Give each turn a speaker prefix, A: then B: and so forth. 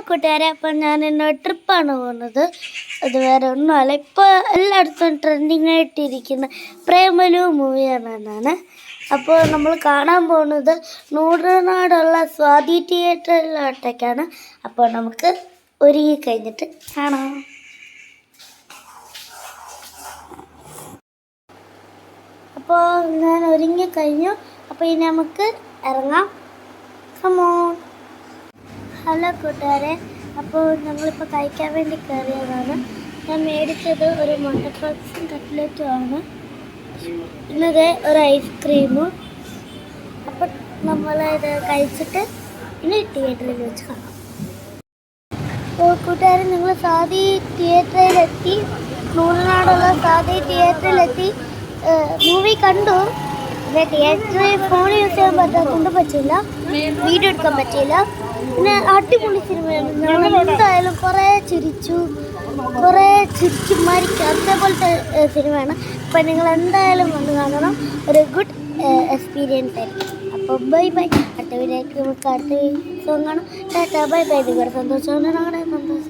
A: കൂട്ടുകാരെ, അപ്പം ഞാൻ എന്നോട് ട്രിപ്പാണ് പോകുന്നത്. അത് വേറെ ഒന്നുമല്ല, ഇപ്പോൾ എല്ലായിടത്തും ട്രെൻഡിങ് ആയിട്ടിരിക്കുന്ന പ്രേമലു മൂവിയാണ് എന്നാണ്. അപ്പോൾ നമ്മൾ കാണാൻ പോകുന്നത് നൂറിനാടുള്ള സ്വാതി തിയേറ്ററിലോട്ടേക്കാണ്. അപ്പോൾ നമുക്ക് ഒരുങ്ങി കഴിഞ്ഞിട്ട് കാണാം. അപ്പോൾ ഞാൻ ഒരുങ്ങി കഴിഞ്ഞു. അപ്പോൾ ഇനി നമുക്ക് ഇറങ്ങാം. കമോൺ. ഹലോ കൂട്ടുകാരെ, അപ്പോൾ ഞങ്ങളിപ്പോൾ കഴിക്കാൻ വേണ്ടി കയറിയതാണ്. ഞാൻ മേടിച്ചത് ഒരു മുട്ടപ്പപ്സും കട്ട്ലറ്റും ആണ്. ഇന്നത് ഒരു ഐസ്ക്രീമും. അപ്പോൾ നമ്മളിത് കഴിച്ചിട്ട് ഇനി തിയേറ്ററിൽ വെച്ച് കാണാം. അപ്പോൾ കൂട്ടുകാരെ, ഞങ്ങൾ സ്വാതി തിയേറ്ററിലെത്തി. നൂറിനാടുള്ള സ്വാതി തിയേറ്ററിലെത്തി മൂവി കണ്ടു. പിന്നെ തിയേറ്ററിൽ ഫോൺ യൂസ് ചെയ്യാൻ പറ്റാത്തതുകൊണ്ട് പറ്റില്ല, വീഡിയോ എടുക്കാൻ പറ്റിയില്ല. പിന്നെ അടിപൊളി സിനിമയാണ്. ഞങ്ങൾ എന്തായാലും കുറേ ചിരിച്ചു മരിക്കും, അതേപോലത്തെ സിനിമയാണ്. അപ്പം നിങ്ങൾ എന്തായാലും വന്ന് കാണണം. ഒരു ഗുഡ് എക്സ്പീരിയൻസ് ആയിരിക്കും. അപ്പോൾ ബൈ ബൈ. അടുത്ത വീഡിയോയ്ക്ക് നമുക്ക് അടുത്ത സോങ് കാണാം. Tata bye bye. നിങ്ങളുടെ സന്തോഷമാണ് ഞങ്ങളുടെ സന്തോഷം.